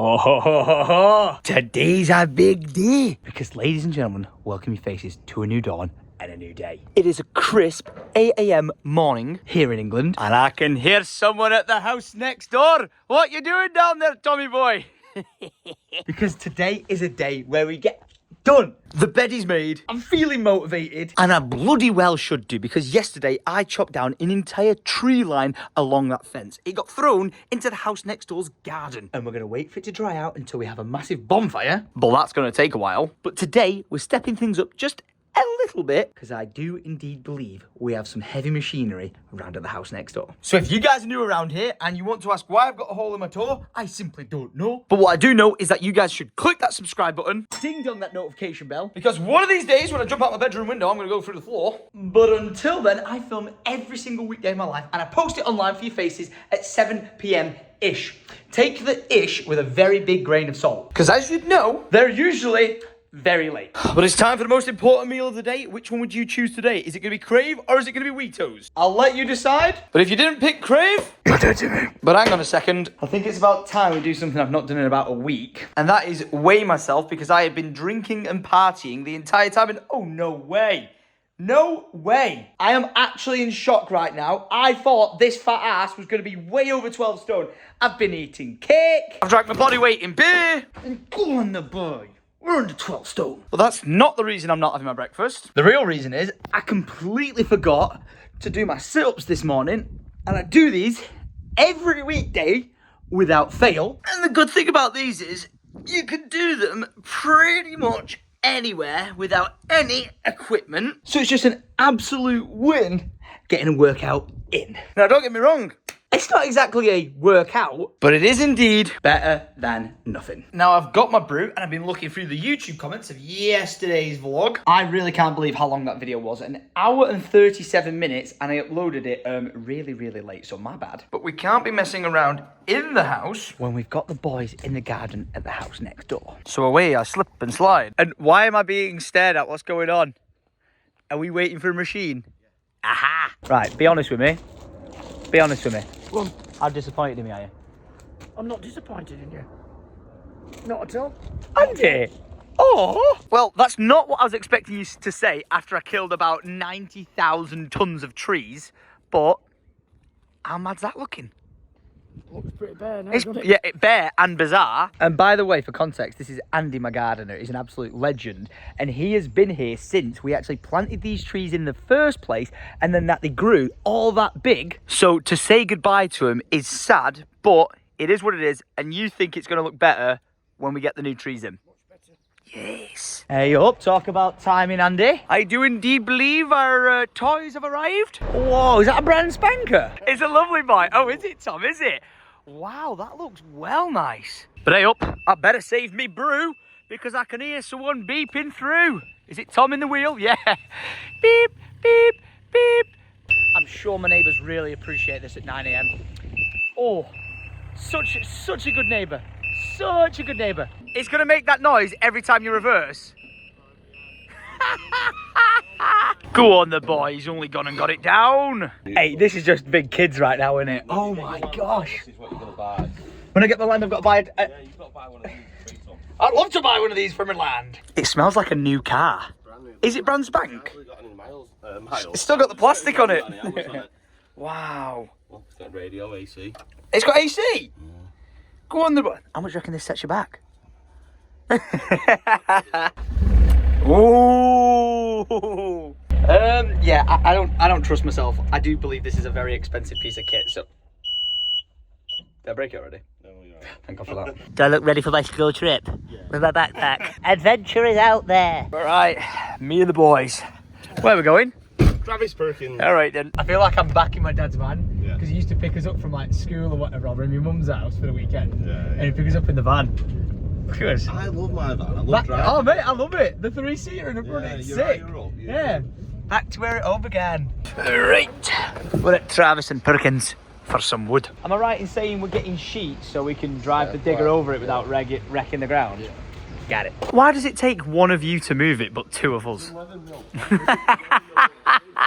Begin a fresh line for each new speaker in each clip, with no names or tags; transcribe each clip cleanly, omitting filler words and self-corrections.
Oh, ho, ho, ho, ho. Today's a big day because, ladies and gentlemen, welcome your faces to a new dawn and a new day. It is a crisp 8 a.m. morning here in England, and I can hear someone at the house next door. What you doing down there, Tommy boy? Because today is a day where we get done. The bed is made, I'm feeling motivated, and I bloody well should do, because yesterday I chopped down an entire tree line along that fence. It got thrown into the house next door's garden, and we're going to wait for it to dry out until we have a massive bonfire. But that's going to take a while. But today we're stepping things up just a little bit, because I do indeed believe we have some heavy machinery around at the house next door. So if you guys are new around here and you want to ask why I've got a hole in my toe, I simply don't know. But what I do know is that you guys should click that subscribe button, ding dong that notification bell, because one of these days when I jump out my bedroom window, I'm going to go through the floor. But until then, I film every single weekday of my life, and I post it online for your faces at 7 p.m. ish. Take the ish with a very big grain of salt, because as you know, they're usually very late. But it's time for the most important meal of the day. Which one would you choose today? Is it going to be Crave or is it going to be Wheatos? I'll let you decide. But if you didn't pick Crave, you're dead to me. But hang on a second. I think it's about time we do something I've not done in about a week. And that is weigh myself, because I have been drinking and partying the entire time. And oh, no way. No way. I am actually in shock right now. I thought this fat ass was going to be way over 12 stone. I've been eating cake. I've drank my body weight in beer. And go on the boy. We're under 12 stone. Well, that's not the reason I'm not having my breakfast. The real reason is I completely forgot to do my sit-ups this morning. And I do these every weekday without fail. And the good thing about these is you can do them pretty much anywhere without any equipment. So it's just an absolute win getting a workout in. Now, don't get me wrong. It's not exactly a workout, but it is indeed better than nothing. Now, I've got my brew, and I've been looking through the YouTube comments of yesterday's vlog. I really can't believe how long that video was. An hour and 37 minutes, and I uploaded it really, really late, so my bad. But we can't be messing around in the house when we've got the boys in the garden at the house next door. So away I slip and slide. And why am I being stared at? What's going on? Are we waiting for a machine? Aha! Right, be honest with me. Be honest with me.
Go on.
How disappointed in me are you?
I'm not disappointed in you. Not at all.
Andy! Oh! Well, that's not what I was expecting you to say after I killed about 90,000 tons of trees, but how mad's that looking?
Looks pretty bare now, doesn't it?
Yeah, bare and bizarre. And by the way, for context, this is Andy, my gardener. He's an absolute legend. And he has been here since we actually planted these trees in the first place, and then that they grew all that big. So to say goodbye to him is sad, but it is what it is. And you think it's going to look better when we get the new trees in.
Much better.
Yes. Hey up, talk about timing, Andy. I do indeed believe our toys have arrived. Whoa, is that a brand spanker? It's a lovely bike. Oh, is it, Tom? Is it? Wow, that looks well nice. But hey up, I better save me brew, because I can hear someone beeping through. Is it Tom in the wheel? Yeah. Beep, beep, beep. I'm sure my neighbours really appreciate this at 9 a.m. Oh, such a good neighbour. Such a good neighbour. It's going to make that noise every time you reverse. Go on, the boy. He's only gone and got it down. Hey, this is just big kids right now, isn't it? Oh my gosh.
This is what you're going to buy.
When I get my land, I've got to buy it.
Yeah, you've got to buy one of these.
I'd love to buy one of these for my land. It smells like a new car.
Brand new.
Is it brand spank?
It's got any miles.
It's still got the plastic on it.
It's got any hours on it.
Wow.
Well, it's got radio, AC.
It's got AC?
Yeah.
Go on, the boy. How much do you reckon this sets you back? Ooh. Yeah, I don't trust myself. I do believe this is a very expensive piece of kit, so. Did I break it already?
No, you're right.
Thank God for that.
Do I look ready for my school trip?
Yeah.
With my backpack? Adventure is out there.
All right, me and the boys. Where are we going?
Travis Perkins.
All right then. I feel like I'm back in my dad's van,
Yeah.
because he used to pick us up from like school or whatever, or in my mum's house for the weekend.
Yeah,
And he'd pick us up in the van. Look at us.
I love my van. I love driving.
Oh mate, I love it. The 3-seater in the front,
Yeah,
it's
you're
sick.
higher up,
Yeah. Back to where it all began. Right. We're at Travis and Perkins for some wood. Am I right in saying we're getting sheets so we can drive the digger over it without wrecking the ground? Yeah. Got it. Why does it take one of you to move it but two of us?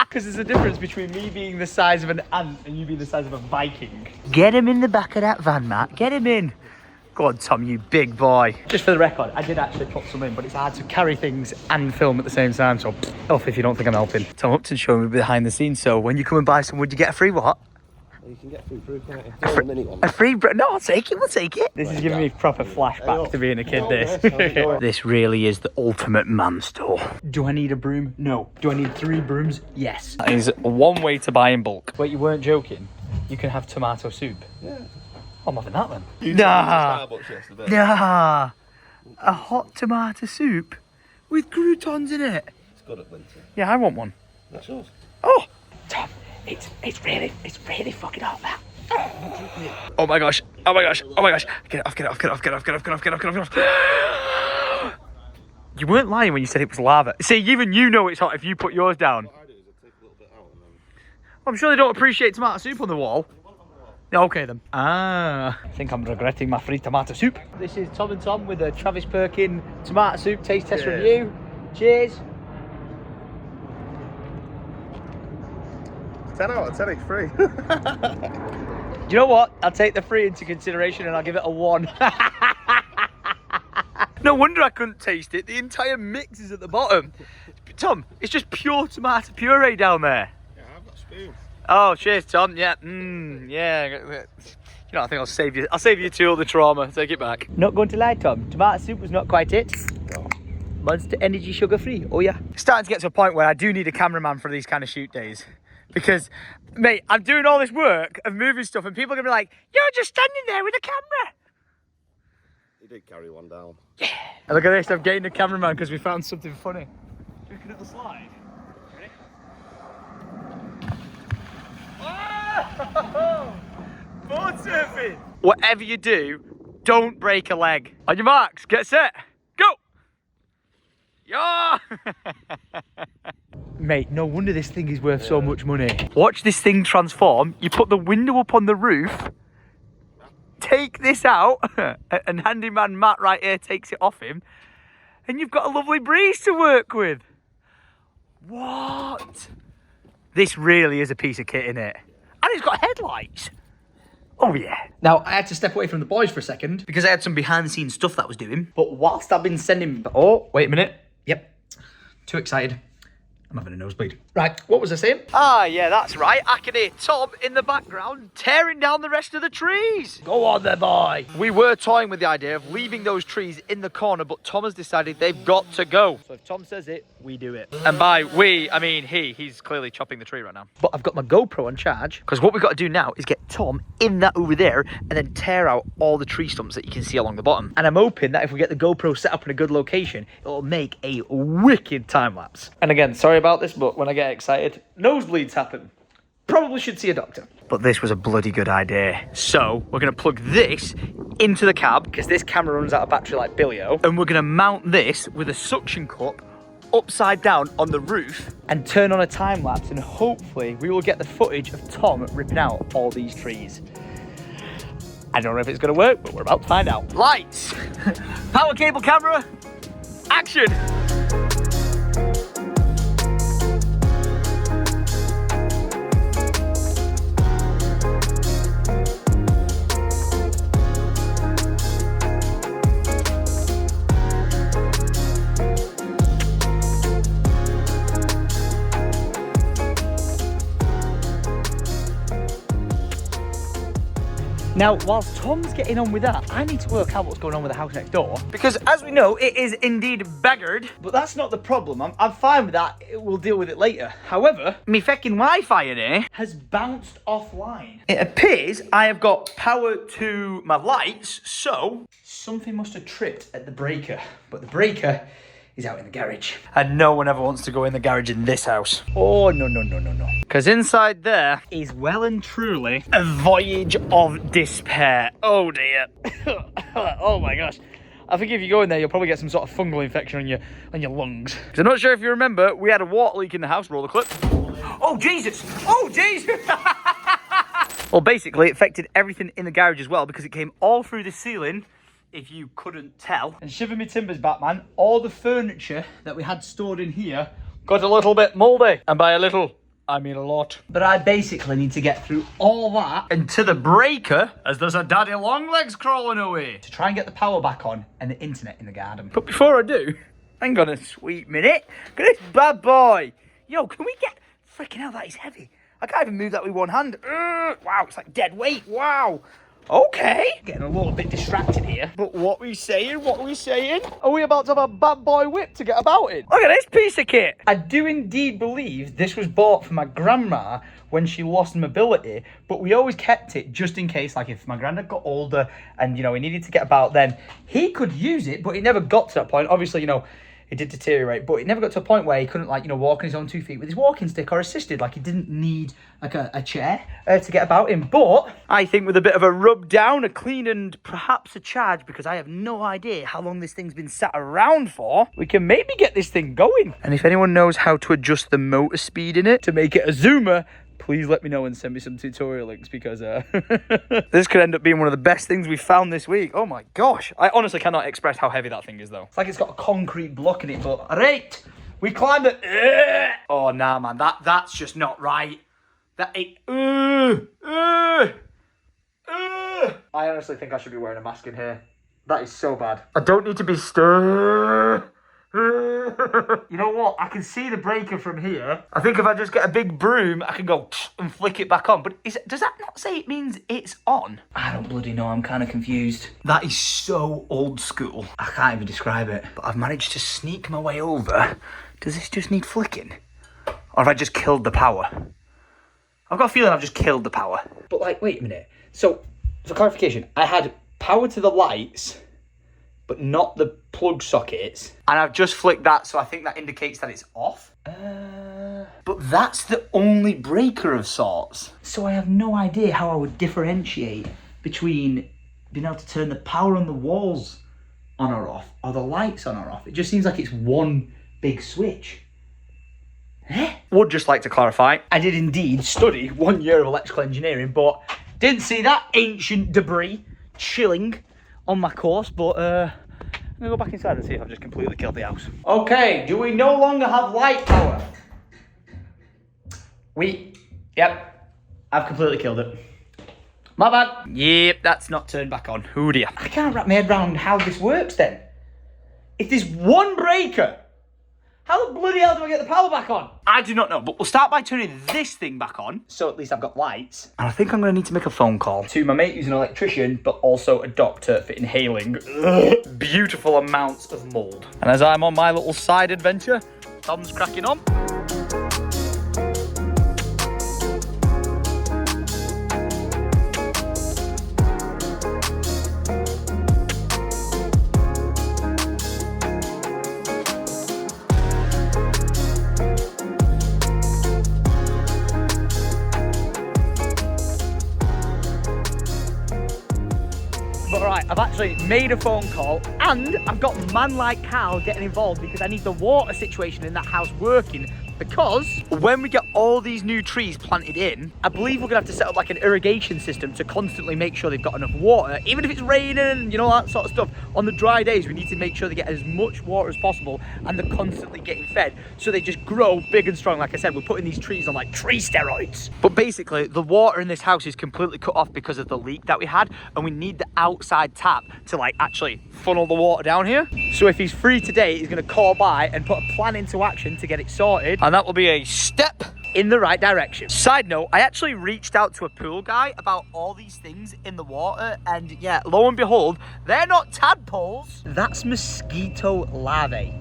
Because there's a difference between me being the size of an ant and you being the size of a Viking. Get him in the back of that van, Matt. Get him in. Go on, Tom, you big boy. Just for the record, I did actually put some in, but it's hard to carry things and film at the same time, so off if you don't think I'm helping. Tom Upton's showing me behind the scenes, so when you come and buy some wood, you get a free what?
You can get free fruit, can't you? A mini one.
A free no, I'll take it, we'll take it. This is giving me proper flashbacks to being a kid, this. This really is the ultimate man store. Do I need a broom? No. Do I need 3 brooms? Yes. That is one way to buy in bulk. Wait, you weren't joking? You can have tomato soup?
Yeah.
I'm having that then.
You
Nah.
Starbucks yesterday.
Nah. A hot tomato soup with croutons in it.
It's good at winter.
Yeah, I want one.
That's yours.
Oh, Tom, it's really fucking hot that. Oh my gosh, oh my gosh, oh my gosh. Get it off, get it off, get it off, get it off, get it off, get it off, get it off, get it off, get it off. You weren't lying when you said it was lava. See, even you know it's hot if you put yours down.
What I do is I take a little bit out and then...
I'm sure they don't appreciate tomato soup on the wall. Okay then. I think I'm regretting my free tomato soup. This is Tom and Tom with a Travis Perkin tomato soup taste test review. Cheers.
10 out of 10, it's free.
You know what? I'll take the free into consideration and I'll give it a 1. No wonder I couldn't taste it. The entire mix is at the bottom. Tom, it's just pure tomato puree down there.
Yeah, I've got a spoon.
Oh, cheers, Tom. Yeah, yeah. You know, I think I'll save you. I'll save you 2 all the trauma. Take it back. Not going to lie, Tom. Tomato soup was not quite it. Monster Energy sugar free. Oh yeah. It's starting to get to a point where I do need a cameraman for these kind of shoot days, because, mate, I'm doing all this work of moving stuff, and people are gonna be like, "You're just standing there with a camera."
He did carry one down.
Yeah. And look at this. I'm getting a cameraman because we found something funny. Looking at the slide. Ready? Oh! Board surfing. Whatever you do, don't break a leg. On your marks, get set, go. Yeah. Mate, no wonder this thing is worth so much money. Watch this thing transform. You put the window up on the roof, take this out, and handyman Matt right here takes it off him, and you've got a lovely breeze to work with. What? This really is a piece of kit, innit? And it's got headlights. Oh yeah. Now, I had to step away from the boys for a second because I had some behind the scenes stuff that I was doing. But whilst I've been sending... Oh, wait a minute. Yep. Too excited. I'm having a nosebleed. Right, what was I saying? Ah, yeah, that's right. I can hear Tom in the background tearing down the rest of the trees. Go on there, boy. We were toying with the idea of leaving those trees in the corner, but Tom has decided they've got to go. So if Tom says it, we do it. And by we, I mean he's clearly chopping the tree right now. But I've got my GoPro on charge, because what we've got to do now is get Tom in that over there and then tear out all the tree stumps that you can see along the bottom. And I'm hoping that if we get the GoPro set up in a good location, it'll make a wicked time lapse. And again, sorry about this, but when I get excited, nosebleeds happen. Probably should see a doctor. But this was a bloody good idea. So we're going to plug this into the cab, because this camera runs out of battery like Billio, and we're going to mount this with a suction cup upside down on the roof and turn on a time lapse, and hopefully we will get the footage of Tom ripping out all these trees. I don't know if it's going to work, but we're about to find out. Lights, power cable camera, action. Now, whilst Tom's getting on with that, I need to work out what's going on with the house next door. Because as we know, it is indeed beggared. But that's not the problem. I'm fine with that. We'll deal with it later. However, me feckin' Wi-Fi in here has bounced offline. It appears I have got power to my lights, so something must have tripped at the breaker. But the breaker is out in the garage. And no one ever wants to go in the garage in this house. Oh, no, no, no, no, no. Because inside there is well and truly a voyage of despair. Oh, dear. Oh, my gosh. I think if you go in there, you'll probably get some sort of fungal infection on your lungs. Because I'm not sure if you remember, we had a water leak in the house. Roll the clip. Oh, Jesus. Oh, Jesus. Well, basically, it affected everything in the garage as well, because it came all through the ceiling, if you couldn't tell. And shiver me timbers, Batman, all the furniture that we had stored in here got a little bit mouldy. And by a little, I mean a lot. But I basically need to get through all that and to the breaker as there's a daddy long legs crawling away to try and get the power back on and the internet in the garden. But before I do, hang on a sweet minute. Look at this bad boy. Yo, can we get... Freaking hell, that is heavy. I can't even move that with one hand. Wow, it's like dead weight. Wow. Okay. Getting a little bit distracted here. But what are we saying? What are we saying? Are we about to have a bad boy whip to get about in? Look at this piece of kit. I do indeed believe this was bought for my grandma when she lost mobility, but we always kept it just in case, like if my granddad got older and, you know, he needed to get about then, he could use it, but it never got to that point. Obviously, you know, it did deteriorate, but it never got to a point where he couldn't, like, you know, walk on his own 2 feet with his walking stick or assisted. Like, he didn't need, like, a chair to get about him. But I think with a bit of a rub down, a clean, and perhaps a charge, because I have no idea how long this thing's been sat around for, we can maybe get this thing going. And if anyone knows how to adjust the motor speed in it to make it a zoomer, please let me know and send me some tutorial links, because this could end up being one of the best things we've found this week. Oh my gosh. I honestly cannot express how heavy that thing is, though. It's like it's got a concrete block in it, but right, we climbed it. Oh, nah, man, that's just not right. I honestly think I should be wearing a mask in here. That is so bad. I don't need to be stir. You know what? I can see the breaker from here. I think if I just get a big broom, I can go and flick it back on. But does that not say it means it's on? I don't bloody know. I'm kind of confused. That is so old school. I can't even describe it. But I've managed to sneak my way over. Does this just need flicking? Or have I just killed the power? I've got a feeling I've just killed the power. But like, wait a minute. So, for clarification, I had power to the lights, but not the plug sockets. And I've just flicked that, so I think that indicates that it's off. But that's the only breaker of sorts. So I have no idea how I would differentiate between being able to turn the power on the walls on or off, or the lights on or off. It just seems like it's one big switch. Would just like to clarify, I did indeed study 1 year of electrical engineering, but didn't see that ancient debris chilling on my course, but I'm gonna go back inside and see if I've just completely killed the house. Okay, do we no longer have light power? Yep, I've completely killed it. My bad. Yep, that's not turned back on. Oh dear. I can't wrap my head around how this works then. If there's one breaker, how the bloody hell do I get the power back on? I do not know, but we'll start by turning this thing back on, so at least I've got lights. And I think I'm going to need to make a phone call to my mate who's an electrician, but also a doctor for inhaling beautiful amounts of mould. And as I'm on my little side adventure, Tom's cracking on. Right, I've actually made a phone call and I've got man like Carl getting involved because I need the water situation in that house working, because when we get all these new trees planted in, I believe we're gonna have to set up like an irrigation system to constantly make sure they've got enough water, even if it's raining and you know, that sort of stuff. On the dry days, we need to make sure they get as much water as possible and they're constantly getting fed so they just grow big and strong. Like I said, we're putting these trees on like tree steroids. But basically, the water in this house is completely cut off because of the leak that we had, and we need the outside tap to like actually funnel the water down here. So if he's free today, he's gonna call by and put a plan into action to get it sorted, and that will be a step in the right direction. Side note, I actually reached out to a pool guy about all these things in the water, and yeah, lo and behold, they're not tadpoles. That's mosquito larvae.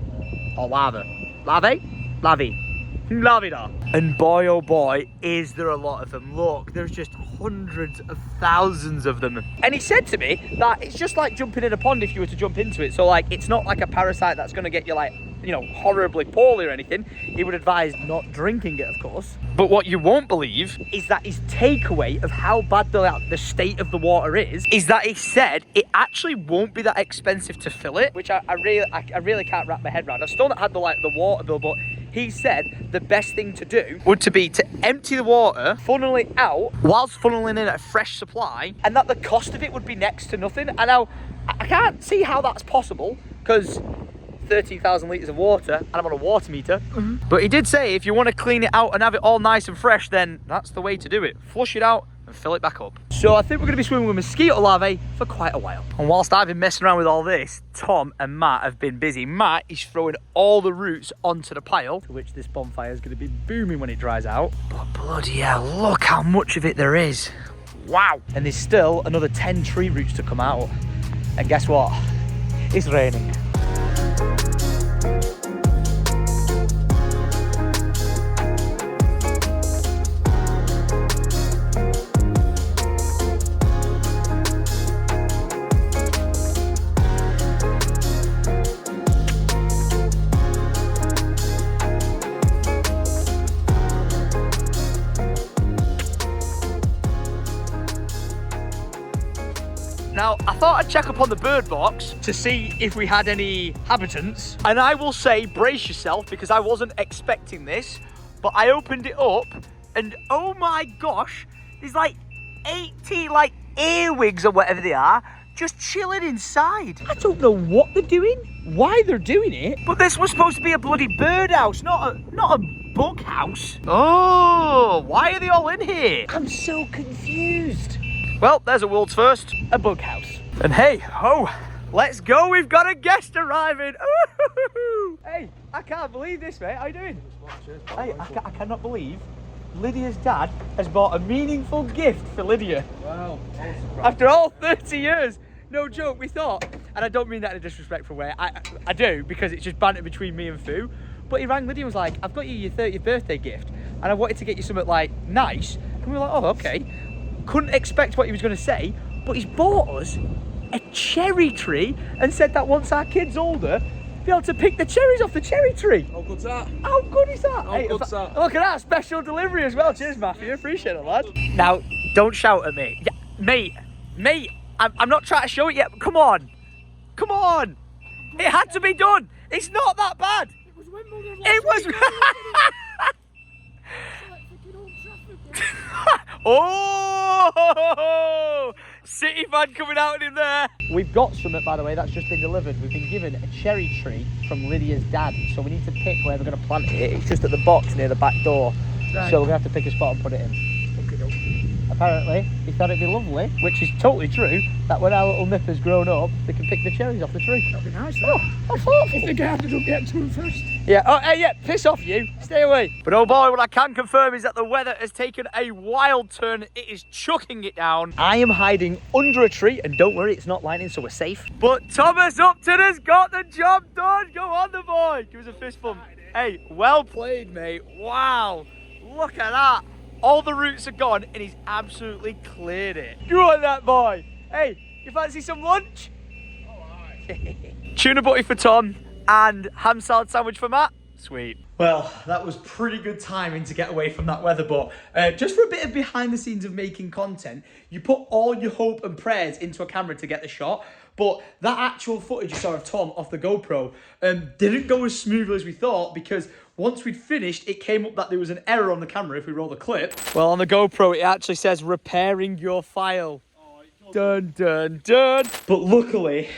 Or lava. Larvae? Lavida. And boy oh boy, is there a lot of them. Look, there's just hundreds of thousands of them. And he said to me that it's just like jumping in a pond if you were to jump into it. So like, it's not like a parasite that's gonna get you like, you know, horribly poorly or anything. He would advise not drinking it, of course. But what you won't believe is that his takeaway of how bad the state of the water is that he said it actually won't be that expensive to fill it, which I really can't wrap my head around. I've still not had the water bill, but he said the best thing to do would be to empty the water, funnel it out, whilst funneling in a fresh supply, and that the cost of it would be next to nothing. And now, I can't see how that's possible, because 13,000 litres of water, and I'm on a water meter. But he did say if you want to clean it out and have it all nice and fresh, then that's the way to do it. Flush it out and fill it back up. So I think we're going to be swimming with mosquito larvae for quite a while. And whilst I've been messing around with all this, Tom and Matt have been busy. Matt is throwing all the roots onto the pile, to which this bonfire is going to be booming when it dries out. But bloody hell, look how much of it there is. Wow. And there's still another 10 tree roots to come out. And guess what? It's raining. Now, I thought I'd check up on the bird box to see if we had any habitants. And I will say, brace yourself, because I wasn't expecting this. But I opened it up, and oh my gosh, there's like 80 like earwigs or whatever they are, just chilling inside. I don't know what they're doing, why they're doing it. But this was supposed to be a bloody birdhouse, not a bug house. Oh, why are they all in here? I'm so confused. Well, there's a world's first, a bug house. And hey, ho, let's go, we've got a guest arriving. Ooh. Hey, I can't believe this, mate, how you doing? Hey, I cannot believe Lydia's dad has bought a meaningful gift for Lydia. Wow. After all 30 years. No joke, we thought, and I don't mean that in a disrespectful way, I do, because it's just banter between me and Fu, but he rang Lydia and was like, I've got you your 30th birthday gift, and I wanted to get you something like nice, and we were like, oh, okay. Couldn't expect what he was going to say, but he's bought us a cherry tree and said that once our kid's older, be able to pick the cherries off the cherry tree. How good's that? How good is that? How good's that? Look at that, special delivery as well. Cheers, Matthew, appreciate it, lad. Now, don't shout at me. Yeah, mate, I'm not trying to show it yet, but come on. Come on. It had to be done. It's not that bad. It was Wimbledon. It was... Oh, City fan coming out in there. We've got something, by the way, that's just been delivered. We've been given a cherry tree from Lydia's dad, so we need to pick where we're going to plant it. It's just at the box near the back door, right. So we're going to have to pick a spot and put it in. Apparently, he thought it'd be lovely, which is totally true, that when our little nipper's grown up, they can pick the cherries off the tree. That'd be nice, though. How thoughtful. If they get to get to them first. Yeah, oh, hey, yeah, piss off you. Stay away. But oh boy, what I can confirm is that the weather has taken a wild turn. It is chucking it down. I am hiding under a tree, and don't worry, it's not lightning, so we're safe. But Thomas Upton has got the job done. Go on, the boy. Give us a fist bump. Hey, well played, mate. Wow, look at that. All the roots are gone and he's absolutely cleared it. Go on, that boy. Hey, you fancy some lunch? Alright. Tuna butty for Tom and ham salad sandwich for Matt. Sweet. Well, that was pretty good timing to get away from that weather, but just for a bit of behind the scenes of making content, you put all your hope and prayers into a camera to get the shot, but that actual footage you saw of Tom off the GoPro didn't go as smoothly as we thought, because once we'd finished, it came up that there was an error on the camera if we roll the clip. Well, on the GoPro, it actually says repairing your file. Dun, dun, dun. But luckily,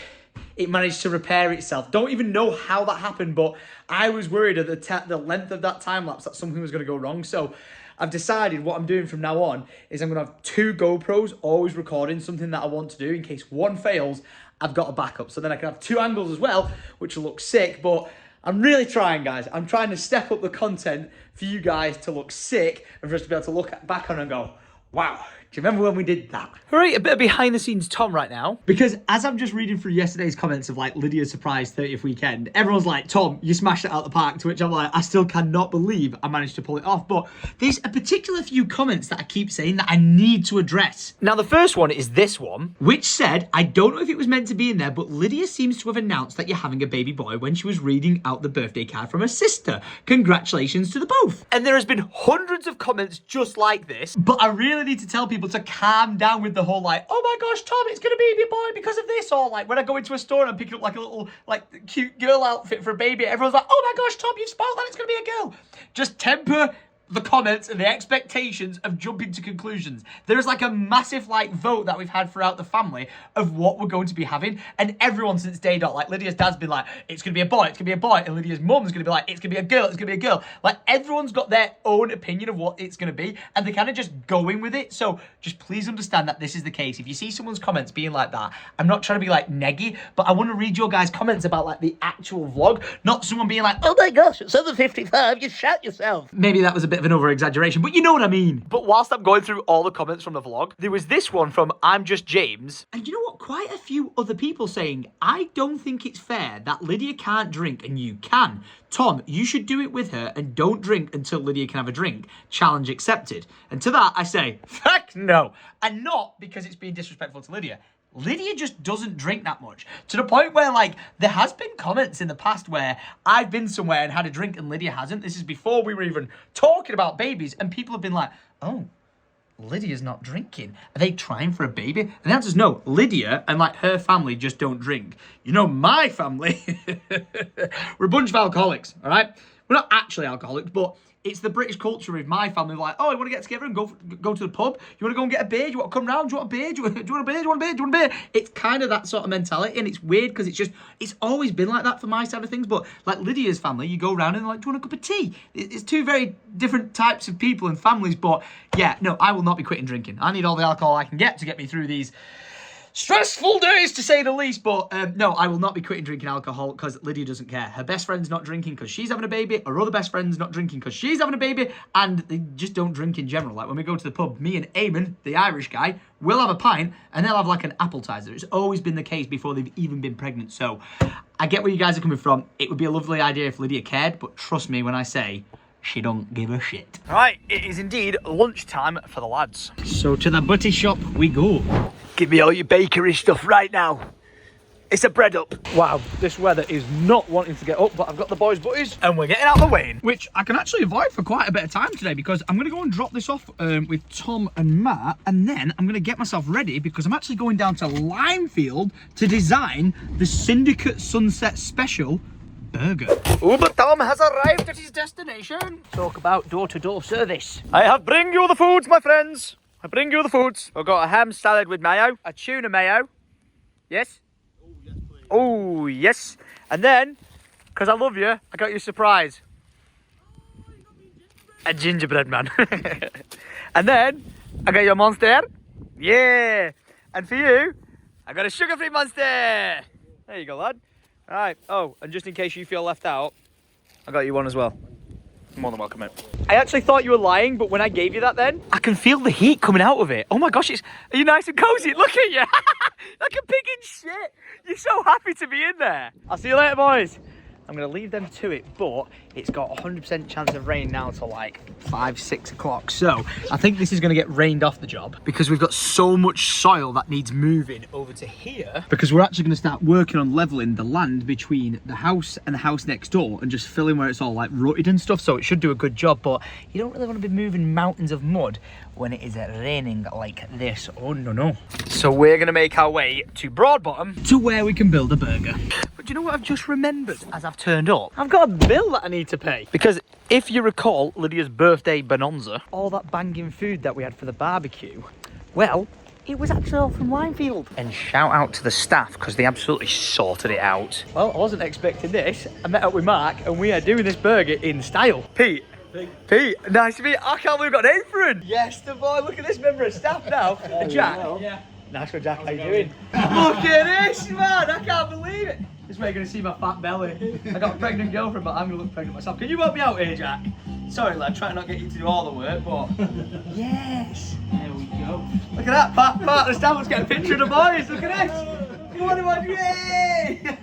it managed to repair itself. Don't even know how that happened, but I was worried at the length of that time lapse that something was going to go wrong. So I've decided what I'm doing from now on is I'm going to have 2 GoPros always recording something that I want to do. In case one fails, I've got a backup. So then I can have 2 angles as well, which will look sick. But I'm really trying, guys. I'm trying to step up the content for you guys to look sick and for us to be able to look back on and go, wow, do you remember when we did that? All right, a bit of behind the scenes Tom right now. Because as I'm just reading through yesterday's comments of like Lydia's surprise 30th weekend, everyone's like, Tom, you smashed it out the park, to which I'm like, I still cannot believe I managed to pull it off. But there's a particular few comments that I keep saying that I need to address. Now, the first one is this one, which said, I don't know if it was meant to be in there, but Lydia seems to have announced that you're having a baby boy when she was reading out the birthday card from her sister. Congratulations to the both. And there has been hundreds of comments just like this, but I really need to tell people to calm down with the whole like, oh my gosh, Tom, it's gonna be a boy because of this, or like when I go into a store and I'm picking up like a little like cute girl outfit for a baby, everyone's like, oh my gosh, Tom, you've spoiled that, it's gonna be a girl. Just temper the comments and the expectations of jumping to conclusions. There is like a massive like vote that we've had throughout the family of what we're going to be having, and everyone since day dot, like Lydia's dad's been like, it's gonna be a boy, it's gonna be a boy, and Lydia's mum's gonna be like, it's gonna be a girl, it's gonna be a girl. Like everyone's got their own opinion of what it's gonna be, and they're kind of just going with it. So just please understand that this is the case. If you see someone's comments being like that, I'm not trying to be like neggy, but I want to read your guys' comments about like the actual vlog, not someone being like,
Oh my gosh, it's 7:55, you shout yourself.
maybe that was a bit of an over-exaggeration, but you know what I mean. But whilst I'm going through all the comments from the vlog, there was this one from I'm Just James. And you know what? Quite a few other people saying, I don't think it's fair that Lydia can't drink and you can. Tom, you should do it with her and don't drink until Lydia can have a drink. Challenge accepted. And to that, I say, fuck no. And not because it's being disrespectful to Lydia. Lydia just doesn't drink that much. To the point where, like, there has been comments in the past where I've been somewhere and had a drink and Lydia hasn't. This is before we were even talking about babies. And people have been like, oh, Lydia's not drinking. Are they trying for a baby? And the answer's no. Lydia and, like, her family just don't drink. You know, my family, we're a bunch of alcoholics, all right? We're not actually alcoholics, but it's the British culture of my family. Like, oh, you want to get together and go to the pub? You want to go and get a beer? You want to come round? Do you want a beer? Do you want a beer? Do you want a beer? Do you want a beer? It's kind of that sort of mentality, and it's weird because it's always been like that for my side of things. But like Lydia's family, you go around and they're like, do you want a cup of tea? It's two very different types of people and families. But yeah, no, I will not be quitting drinking. I need all the alcohol I can get to get me through these stressful days, to say the least. But no, I will not be quitting drinking alcohol because Lydia doesn't care. Her best friend's not drinking because she's having a baby. Her other best friend's not drinking because she's having a baby. And they just don't drink in general. Like when we go to the pub, me and Eamon, the Irish guy, will have a pint and they'll have like an appetizer. It's always been the case before they've even been pregnant. So I get where you guys are coming from. It would be a lovely idea if Lydia cared, but trust me when I say she don't give a shit. All right, it is indeed lunchtime for the lads. So to the butty shop we go. Give me all your bakery stuff right now. It's a bread up. Wow, this weather is not wanting to get up, but I've got the boys' butties and we're getting out of the way. Which I can actually avoid for quite a bit of time today because I'm going to go and drop this off with Tom and Matt, and then I'm going to get myself ready because I'm actually going down to Lymefield to design the Syndicate Sunset Special burger. Uber Tom has arrived at his destination.
Talk about door-to-door service.
I have bring you the foods, my friends. I bring you the foods. I've got a ham salad with mayo, a tuna mayo. Yes? Oh, yes. And then, because I love you, I got you a surprise. A gingerbread man. And then, I got you a Monster. Yeah. And for you, I got a sugar-free Monster. There you go, lad. All right. Oh, and just in case you feel left out, I got you one as well. More than welcome, mate. I actually thought you were lying, but when I gave you that then, I can feel the heat coming out of it. Oh my gosh, are you nice and cozy? Look at you. Like a pig in shit. You're so happy to be in there. I'll see you later, boys. I'm going to leave them to it, but it's got 100% chance of rain now till like 5, 6 o'clock. So I think this is going to get rained off the job because we've got so much soil that needs moving over to here, because we're actually going to start working on leveling the land between the house and the house next door and just filling where it's all like rutted and stuff. So it should do a good job, but you don't really want to be moving mountains of mud when it is raining like this. Oh no, no. So we're going to make our way to Broadbottom to where we can build a burger. But do you know what I've just remembered as I've turned up? I've got a bill that I need to pay. Because if you recall Lydia's birthday bonanza, all that banging food that we had for the barbecue, well, it was actually all from Lymefield. And shout out to the staff because they absolutely sorted it out. Well, I wasn't expecting this. I met up with Mark and we are doing this burger in style. Pete, nice to meet you. I can't believe we've got an apron. Yes, the boy. Look at this member of staff now. And Jack. Yeah. Nice one, Jack. How you doing? Look at this, man. I can't believe it. This way you're going to see my fat belly. I got a pregnant girlfriend, but I'm going to look pregnant myself. Can you help me out here, Jack? Sorry, lad. Trying not to get you to do all the work, but... Yes. There we go. Look at that. Part of the staff. Let's get a picture of the boys. Look at this. Come on, everyone. Yay!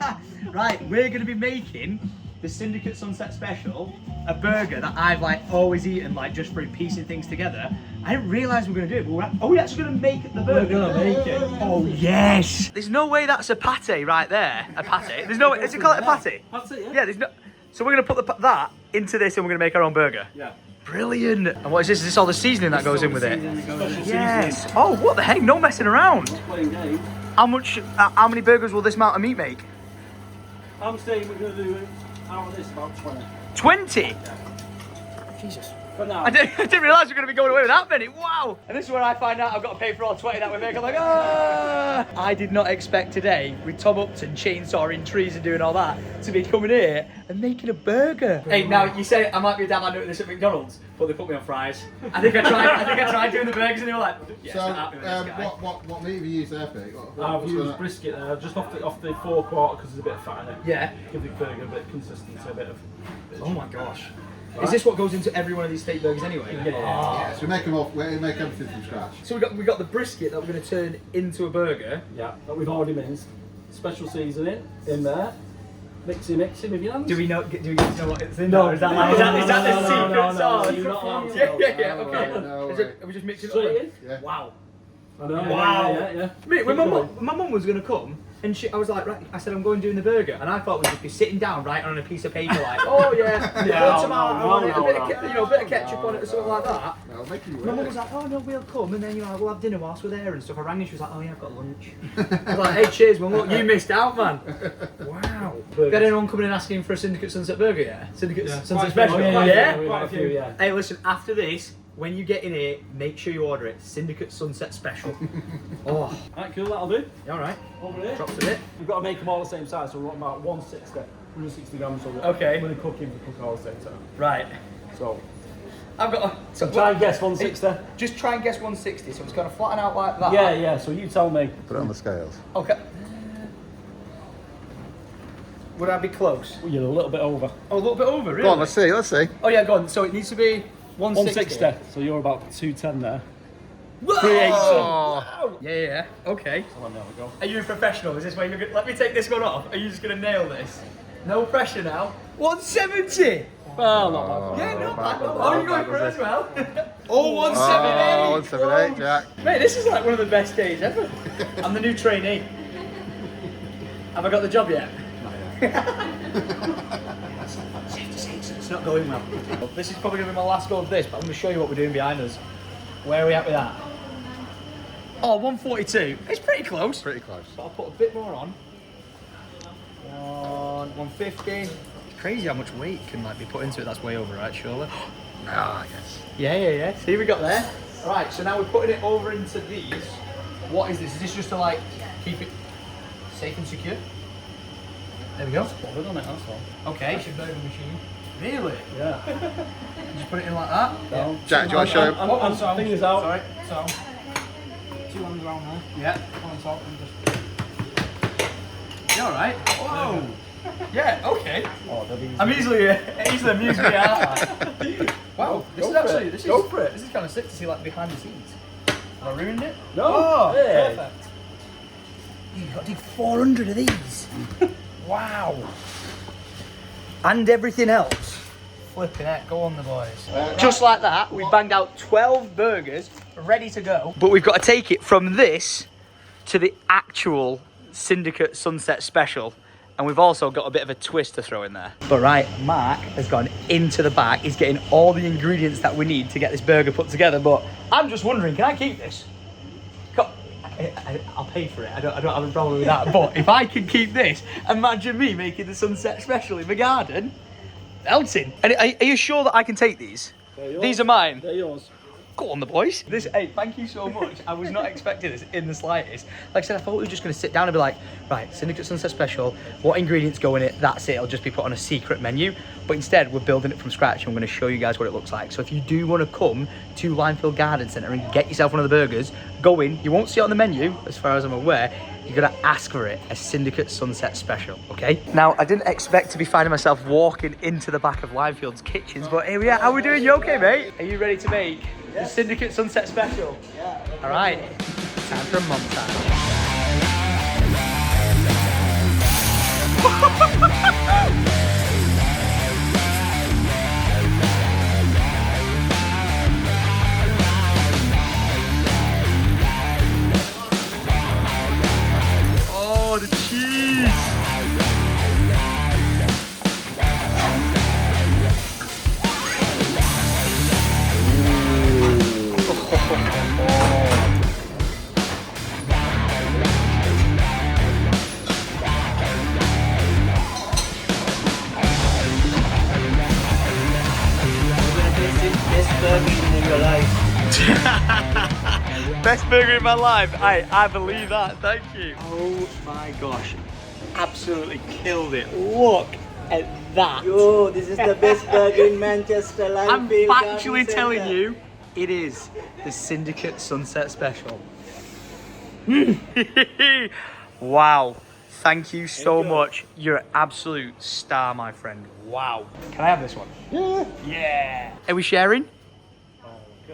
Right, we're going to be making the Syndicate Sunset Special, a burger that I've like always eaten, like just for piecing things together. I didn't realise we were going to do it, but we're actually going to make the burger. We're going to make it. Oh yes! There's no way that's a pate right there. A pate. There's no way. Is it called a pate? That's it, yeah. Yeah. There's no. So we're going to put that into this, and we're going to make our own burger. Yeah. Brilliant. And what is this? Is this all the seasoning that goes in with it? Yes. Oh, what the heck? No messing around. How much? How many burgers will this amount of meat make?
I'm saying we're going to do out of this about 20.
20? Jesus.
for now.
I didn't realise we were going to be going away with that many. Wow. And this is where I find out I've got to pay for all 20 that we make. I'm like, ah. I did not expect today, with Tom Upton chainsawing trees and doing all that, to be coming here and making a burger. Hey, now you say I might be a damn doing this at McDonald's, but they put me on fries. I think I tried doing the burgers and they were like, yeah,
So,
not happy with this guy.
what meat have you used there, Pete?
I've used brisket there, just off the forequarter because there's a bit of fat in it.
Yeah.
Give the burger a bit of consistency, a bit of.
Oh my gosh. Is this what goes into every one of these steak burgers anyway?
Yeah.
Yeah, so we make everything from scratch.
So we got the brisket that we're going to turn into a burger.
Yeah, that we've already minced. Special seasoning in there. Mixy with your hands.
Do we know what it's in?
No.
Is that the secret
no,
sauce?
you're not allowed to
Yeah,
know.
okay.
No
Is
way.
it, are we just mixing it
Straight
up?
in?
Yeah.
Wow.
I know.
Wow.
Yeah.
Mate, when
Keep going.
my mum was going to come, and I was like, right, I said, I'm going doing the burger, and I thought we'd just be sitting down, right, on a piece of paper, like, oh yeah,
Yeah,
put tomato
no,
on it,
no,
a bit
no.
of, bit of ketchup on it, or something like that.
I'll make you
My mum
work.
was like, oh no, we'll come, and then we'll have dinner whilst we're there and stuff. I rang and she was like, oh yeah, I've got lunch. I was like, hey, cheers, mum, look, you missed out, man. Wow.
Burgers.
Got anyone coming in asking for a Syndicate Sunset burger, yeah? Syndicate Sunset
Quite a
special,
few,
yeah?
Quite a few, yeah.
Hey, listen, after this, when you get in here, make sure you order it. Syndicate Sunset Special. Oh,
Right, cool, that'll do.
you alright?
Over here.
Drops a bit.
We've got to make them all the same size, so we want about 160 grams. So
Okay.
when they cook in, we cook all the same time.
Right.
So,
I've got
so try and guess 160.
Just try and guess 160, so it's going to flatten out like that.
Yeah, so you tell me.
Put it on the scales.
Okay. Would I be close?
Well, you're a little bit over.
Oh, a little bit over, really?
Go on, let's see.
Oh yeah, go on. So it needs to be 160.
160. So you're about 210 there.
Whoa!
380.
Wow. Yeah. Okay.
So let me have a go.
Are you a professional? Is this where you're going to... Let me take this one off. Are you just going to nail this? No pressure now. 170!
Well, not bad.
Yeah, not bad.
bad,
Oh, you're going
not
for it
bad,
as well. Oh, 178!
178, Jack.
Mate, this is like one of the best days ever. I'm the new trainee. Have I got the job yet? It's not going well. This is probably going to be my last go of this, but I'm going to show you what we're doing behind us. Where are we at with that? Oh, 142. It's pretty close.
Pretty close.
But I'll put a bit more on. 150. It's crazy how much weight can be put into it. That's way over, right? Surely.
Ah, yes.
Yeah. See, we got there. Right, so now we're putting it over into these. What is this? Is this just to keep it safe and secure? There we go.
Bothered on it, that's all.
Okay. That's your burger machine. Really?
Yeah.
Just put it in like that?
Down.
Jack, do you want to show him?
I'm thinking this out.
Sorry. So.
2 hands around there.
Yeah.
One on top and just.
You alright? Whoa. Yeah, okay.
Oh, they're these.
I'm easily amused me out. Wow, this is actually,
Go for it.
This is kind of sick to see behind the scenes. Have I ruined it?
No.
Oh,
Hey.
perfect. You've got to do 400 of these. Wow. And everything else. Flipping heck, go on the boys. Just like that, we've banged out 12 burgers, ready to go. But we've got to take it from this to the actual Syndicate Sunset Special. And we've also got a bit of a twist to throw in there. But right, Mark has gone into the back. He's getting all the ingredients that we need to get this burger put together. But I'm just wondering, can I keep this? I'll pay for it. I don't have a problem with that. But if I can keep this, imagine me making the Sunset Special in my garden. Melting. And are you sure that I can take these? These are mine.
They're yours.
Go on the boys. Hey, thank you so much. I was not expecting this in the slightest. Like I said, I thought we were just going to sit down and be like, right, Syndicate Sunset Special, what ingredients go in it? That's it. It'll just be put on a secret menu. But instead, we're building it from scratch and I'm going to show you guys what it looks like. So if you do want to come to Lymefield Garden Centre and get yourself one of the burgers, go in. You won't see it on the menu, as far as I'm aware. You're going to ask for it, a Syndicate Sunset Special, okay? Now, I didn't expect to be finding myself walking into the back of Lymefield's kitchens, but here we are. How are we doing? You okay, mate? Are you ready to make the Syndicate Sunset Special? Yeah. All right. Time for a montage. Oh, the cheese! best burger in my life. I believe that. Thank you. Oh my gosh. Absolutely killed it. Look at that.
Yo, this is the best burger in Manchester.
I'm
Lymefield
factually
Garden
telling
Centre.
you, it is the Syndicate Sunset Special. Wow. Thank you so much. You're an absolute star, my friend. Wow. Can I have this one? Yeah. Yeah. Are we sharing?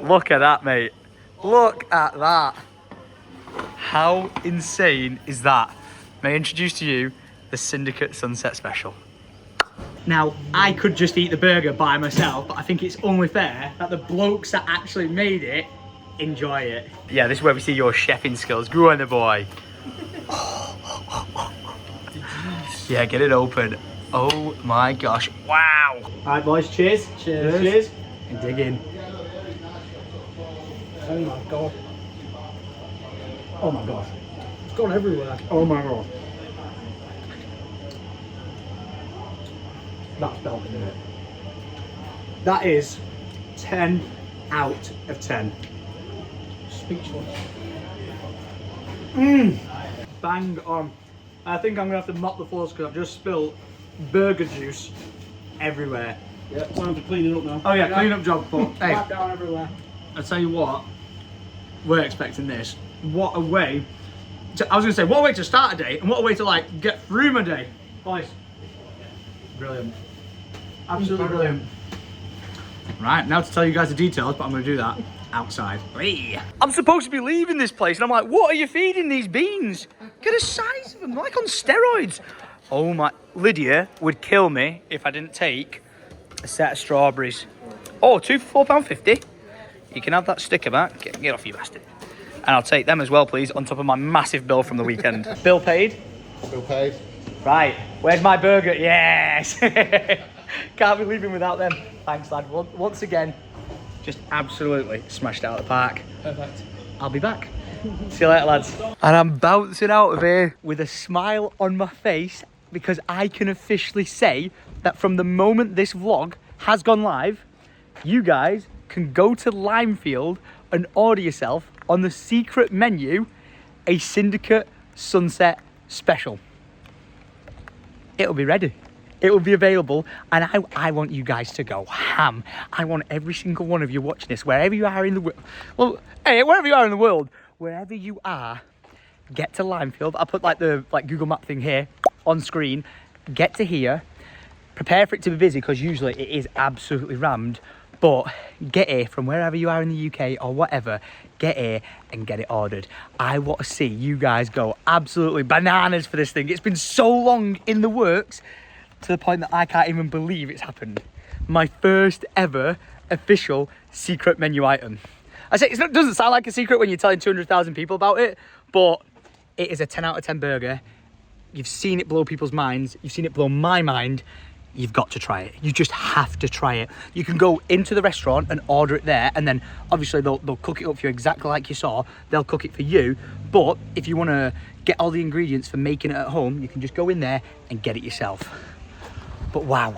Look at that, mate. Look at that. How insane is that? May I introduce to you the Syndicate Sunset Special. Now, I could just eat the burger by myself, but I think it's only fair that the blokes that actually made it enjoy it. Yeah, this is where we see your chefing skills. Go on, the boy. Yeah, get it open. Oh my gosh. Wow. All right, boys, cheers. Cheers. Cheers. And dig in.
Oh my god. Oh my gosh. It's gone everywhere.
Oh my god.
That's belting, isn't it?
That is 10 out of 10.
Speechless.
Bang on. I think I'm gonna have to mop the floors because I've just spilled burger juice everywhere.
Yeah, time to clean it up now.
Oh yeah, clean up job, but hey,
Wipe down everywhere.
I tell you what, we're expecting this. What a way to, I was gonna say, what a way to start a day and what a way to like get through my day. Boys, brilliant. Absolutely brilliant. Right, now to tell you guys the details, but I'm gonna do that outside. Hey. I'm supposed to be leaving this place and I'm like, what are you feeding these beans? Get a size of them, like on steroids. Oh my, Lydia would kill me if I didn't take a set of strawberries. Oh, two for £4.50. You can have that sticker back. Get off, you bastard. And I'll take them as well, please, on top of my massive bill from the weekend. Bill paid?
Bill paid.
Right, where's my burger? Yes! Can't be leaving without them. Thanks, lad. Once again, just absolutely smashed out of the park.
Perfect.
I'll be back. See you later, lads. And I'm bouncing out of here with a smile on my face because I can officially say that from the moment this vlog has gone live, you guys can go to Lymefield and order yourself on the secret menu a Syndicate Sunset Special. It'll be ready. It will be available, and I want you guys to go ham. I want every single one of you watching this, wherever you are in the world. Well, hey, wherever you are in the world, wherever you are, get to Lymefield. I'll put like the Google Map thing here on screen. Get to here. Prepare for it to be busy because usually it is absolutely rammed. But get here from wherever you are in the UK or whatever. Get here and get it ordered. I want to see you guys go absolutely bananas for this thing. It's been so long in the works, to the point that I can't even believe it's happened. My first ever official secret menu item. I say it doesn't sound like a secret when you're telling 200,000 people about it, but it is a 10 out of 10 burger. You've seen it blow people's minds. You've seen it blow my mind. You've got to try it. You just have to try it. You can go into the restaurant and order it there, and then obviously they'll cook it up for you exactly like you saw. They'll cook it for you. But if you want to get all the ingredients for making it at home, you can just go in there and get it yourself. But wow,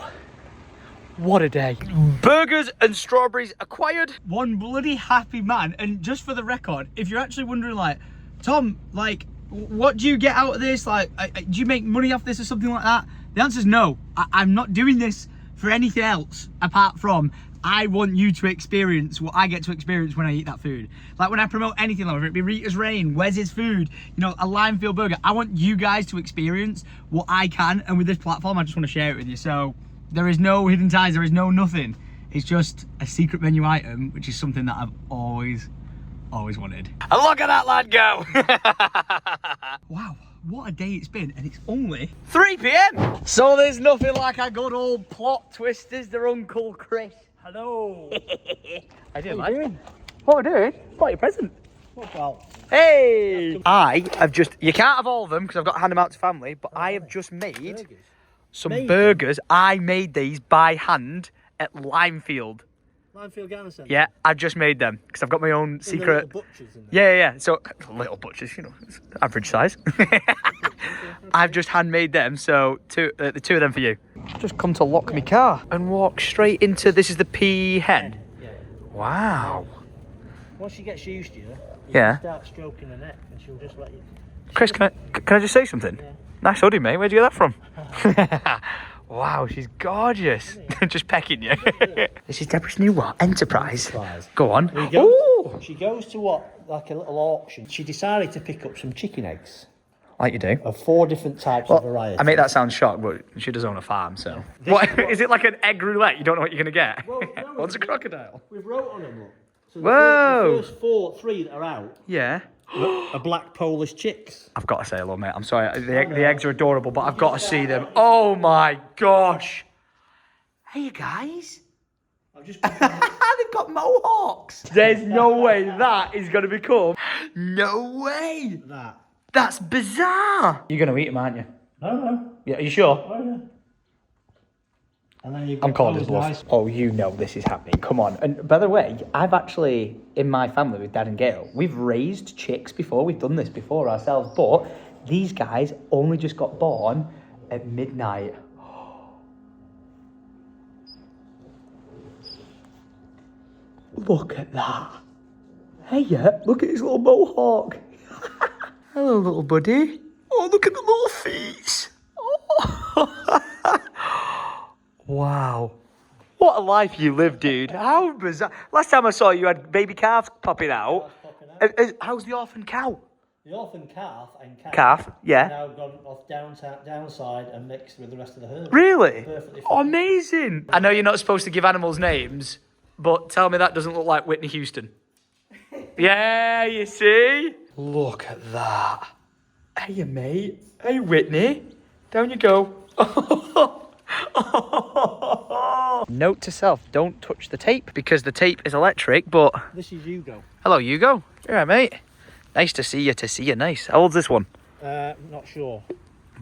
what a day. Burgers and strawberries acquired. One bloody happy man. And just for the record, if you're actually wondering like, Tom, like, what do you get out of this? Like, do you make money off this or something like that? The answer is no. I'm not doing this for anything else apart from I want you to experience what I get to experience when I eat that food. Like when I promote anything, like whether it be Rita's Rain, Wes's Food, you know, a Lymefield burger, I want you guys to experience what I can, and with this platform, I just want to share it with you. So there is no hidden ties, there is no nothing. It's just a secret menu item, which is something that I've always wanted. And look at that lad go! Wow. What a day it's been, and it's only 3 PM. So there's nothing like a good old plot twist, is there, Uncle Chris? Hello. I did like it. What are we doing? What your present?
What about?
Hey! I have just, you can't have all of them because I've got to hand them out to family, but I have just made some burgers. I made these by hand at Lymefield.
Lymefield Garden Centre?
Yeah, I've just made them because I've got my own secret.
Little butchers in there.
Yeah. So little butchers, you know, it's average size. I've just handmade them, so the two of them for you. Just come to lock my car and walk straight into. This is the P hen.
Yeah.
Wow.
Once she gets used to you,
Yeah.
start stroking her neck and she'll just let you.
Chris, can I just say something?
Yeah.
Nice hoodie, mate. Where'd you get that from? Wow, she's gorgeous. Just pecking you. This is Deborah's new what? Enterprise. Go on. Ooh.
She goes to what? Like a little auction. She decided to pick up some chicken eggs
Like you do.
of 4 different types of variety.
I make that sound shocked, but she does own a farm, so. What? Is it like an egg roulette? You don't know what you're going to get?
Well, no,
What's a crocodile?
We've wrote on them, look. So
Whoa.
the first 3 that are out
Yeah.
are black Polish chicks.
I've got to say hello, mate. I'm sorry. The eggs are adorable, but I've got to see them. Oh my gosh. Hey, you guys.
I've just
They've got mohawks. There's no way that is going to become. No way.
that.
That's bizarre. You're going to eat them, aren't you?
No.
Yeah, are you sure?
Oh, yeah. And then you've
I'm
got
calling
those
his bluff.
nice-
Oh, you know this is happening. Come on. And by the way, I've actually, in my family with Dad and Gail, we've raised chicks before. We've done this before ourselves. But these guys only just got born at midnight. Look at that. Hey, yeah, look at his little mohawk. Hello, little buddy. Oh, look at the little feet. Oh. Wow. What a life you live, dude. How bizarre. Last time I saw you, had baby calves popping out. How's the orphan cow?
The orphan calf and
Calf, yeah.
now gone off downside and mixed with the rest of the herd.
Really?
Perfectly
Oh,
fine.
amazing. I know you're not supposed to give animals names, but tell me that doesn't look like Whitney Houston. Yeah, you see? Look at that. Hey, mate. Hey, Whitney. Down you go. Note to self, don't touch the tape because the tape is electric, but...
This is Hugo.
Hello, Hugo. You alright, mate? Nice to see you, Nice. How old's this one?
Not sure.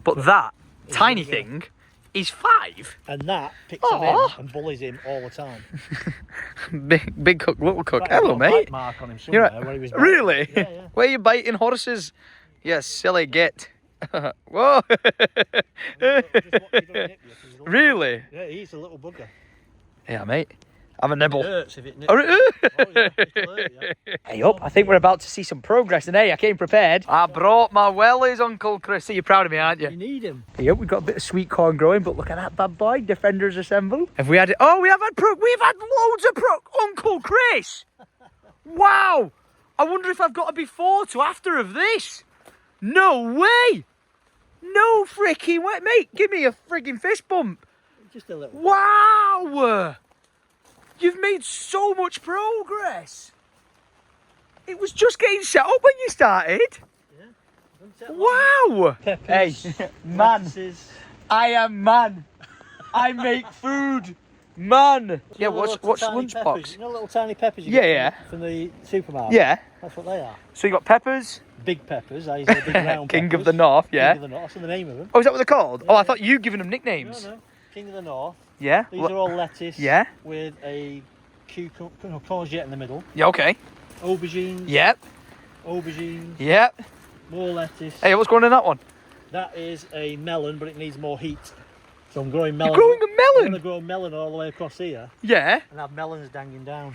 But that tiny thing is 5.
And that picks him in
Aw.
and bullies him all the time.
Big cook, little cook.
Fact, I've
Hello,
got a bite
mate.
mark on him
You're
somewhere where he was biting.
Really?
Yeah, yeah.
Where are you biting horses? You silly git. Whoa. Really?
Yeah, he's a little bugger.
Yeah, mate. Have a nibble.
It hurts if it nips.
Oh,
yeah, it'll hurt you.
Hey up, I think we're about to see some progress, and hey, I came prepared. I brought my wellies, Uncle Chris. So you're proud of me, aren't
You
you?
need him.
Hey up, we've got a bit of sweet corn growing, but look at that bad boy. Defenders assemble. Have we had it? Oh, we've had loads of Uncle Chris. Wow. I wonder if I've got a before to after of this. No way. No freaking way. Mate, give me a frigging fist bump.
Just a little.
Wow. You've made so much progress. It was just getting set up when you started. Wow.
Peppers,
Hey, man.
lettuces.
I am man. I make food. Man. Yeah,
You know the
what's
little tiny
lunchbox?
peppers? You know little tiny peppers you
Yeah,
get from the supermarket?
Yeah.
That's what they are.
So you got peppers.
Big peppers. These are big round
King
peppers.
of the North, yeah.
King of the North. That's the name of them.
Oh, is that what they're called?
Yeah,
Oh, I
yeah.
thought you given them nicknames.
No. King of the North.
Yeah.
These are all lettuce.
Yeah.
With a courgette in the middle.
Yeah, okay.
Aubergines.
Yep.
Aubergines.
Yep.
More lettuce.
Hey, what's going on in that one?
That is a melon, but it needs more heat. So I'm growing melon.
You're growing a
I'm
melon?
going to grow melon all the way across here
Yeah.
and have melons dangling down.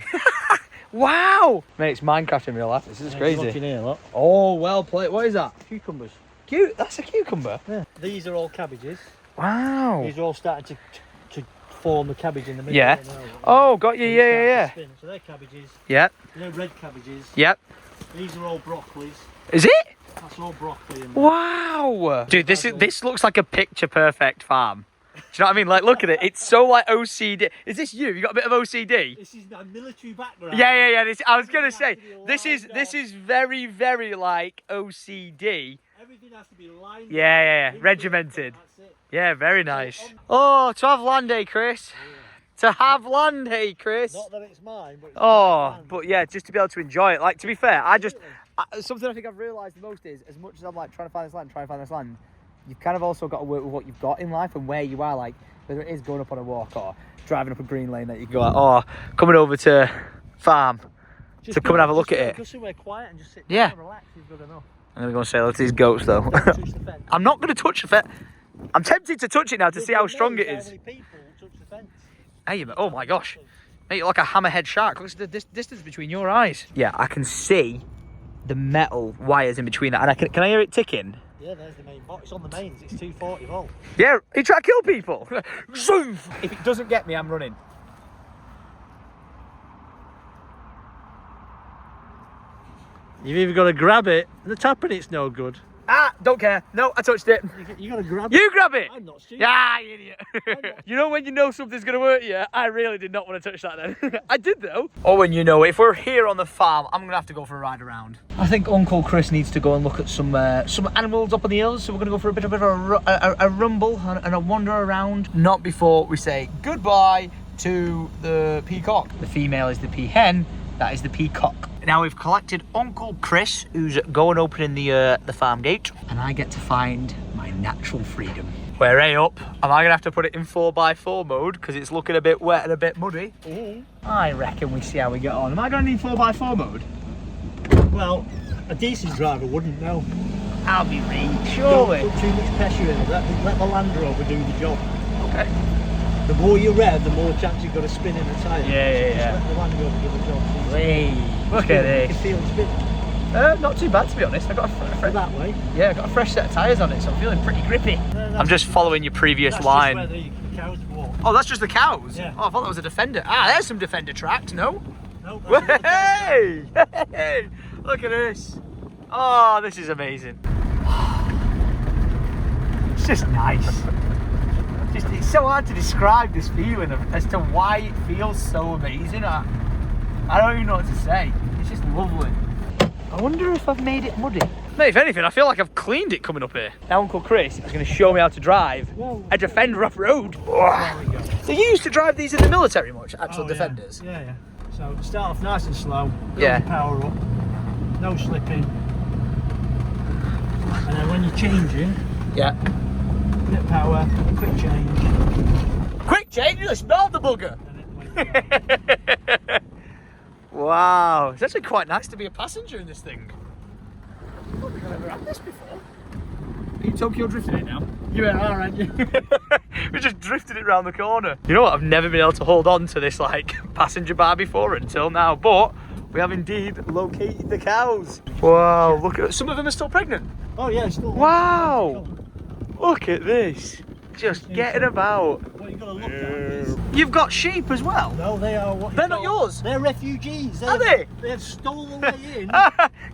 Wow. Mate, it's Minecraft in real life. This is
Yeah,
crazy.
Looking here, look.
Oh, well played. What is that?
Cucumbers.
Cute. That's a cucumber.
Yeah. These are all cabbages.
Wow.
These are all starting to form the cabbage in the middle.
Yeah.
Right now.
Oh, got you.
They
Yeah,
start to
yeah.
spin. So they're cabbages.
Yep.
They're red cabbages.
Yep.
These are all broccolis.
Is it?
That's all broccoli. And
Wow. Dude, this looks like a picture perfect farm. Do you know what I mean? Like, look at it. It's so like OCD. Is this you? You got a bit of OCD?
This is my military background.
Yeah. I was gonna say
Everything
this
has to be
is
lined
very, very like OCD.
Everything has to be lined.
Yeah.
up.
Regimented.
That's it.
Yeah, very nice. Oh, to have land day, Chris. To have land day, Chris.
Not that it's mine, but it's
Oh,
mine.
but yeah, just to be able to enjoy it. Like, to be fair, something I think I've realised the most is, as much as I'm like trying to find this land, you've kind of also got to work with what you've got in life and where you are. Like, whether it is going up on a walk or driving up a green lane that you go like, oh, coming over to farm
Just
to come and have a look at
just
it.
Go somewhere quiet and just sit
Yeah.
down and relax. You've got enough.
I'm going to go and say hello to these goats, though.
Don't touch the fence.
I'm not going to touch the fence. I'm tempted to touch it now to
You'll
see how
be
strong it
amazed
is.
how many people touch the fence.
Hey, oh my gosh. Mate, you're like a hammerhead shark. Look at the distance between your eyes. Yeah, I can see the metal wires in between that. And can I hear it ticking?
Yeah, there's the main box. It's on the mains. It's 240 volt.
Yeah, he tried to kill people. Zoom! If it doesn't get me, I'm running.
You've either got to grab it. The top of it's no good.
Ah, don't care. No, I touched it.
You got to grab it.
You grab it.
I'm not stupid.
Yeah, you idiot. You know when you know something's going to work, yeah? I really did not want to touch that then. I did though. Or when you know, if we're here on the farm, I'm going to have to go for a ride around. I think Uncle Chris needs to go and look at some animals up on the hills. So we're going to go for a bit of a rumble and a wander around. Not before we say goodbye to the peacock. The female is the peahen. That is the peacock. Now we've collected Uncle Chris, who's going opening the farm gate, and I get to find my natural freedom. We're up. Am I gonna have to put it in 4x4 mode because it's looking a bit wet and a bit muddy? I reckon we see how we get on. Am I gonna need 4x4 mode?
Well, a decent driver wouldn't know.
I'll be right, surely.
Don't put too much pressure in it. Let the Land Rover do the job.
Okay.
The more you rev, the more chance you've got to spin in a tyre.
Yeah.
Just let the Land Rover do the job.
Look at
You
this.
can feel it spin.
Not too bad to be honest. I got
That way.
I got a fresh set of tyres on it, so I'm feeling pretty grippy. I'm just following your previous line.
That's just where the cows walk.
Oh, that's just the cows?
Yeah.
Oh, I thought that was a Defender. Ah, there's some Defender tracks, no?
No, that's
Hey! Hey! Look at this. Oh, this is amazing. It's just nice. It's so hard to describe this feeling as to why it feels so amazing. I don't even know what to say. It's just lovely. I wonder if I've made it muddy. Mate, if anything, I feel like I've cleaned it coming up here. Now Uncle Chris is going to show me how to drive a Defender off-road. So you used to drive these in the military much, actual Defenders?
Yeah. So start off nice and slow, build
Yeah.
the power up, no slipping. And then when you're changing,
Yeah.
bit of power, quick change.
Quick change, you smelled the bugger.
And it
Wow, it's actually quite nice to be a passenger in this thing. I don't think I've ever had this before. Are you Tokyo drifting it now? You are, aren't you? We just drifted it round the corner. You know what? I've never been able to hold on to this like passenger bar before until now, but we have indeed located the cows. Wow, look at some of them are still pregnant.
Oh yeah, it's still.
Wow, look at this. Just getting about.
What you got to look at is.
You've got sheep as well.
No, they are what.
They're not yours.
They're refugees.
Are they?
They have stolen their way in.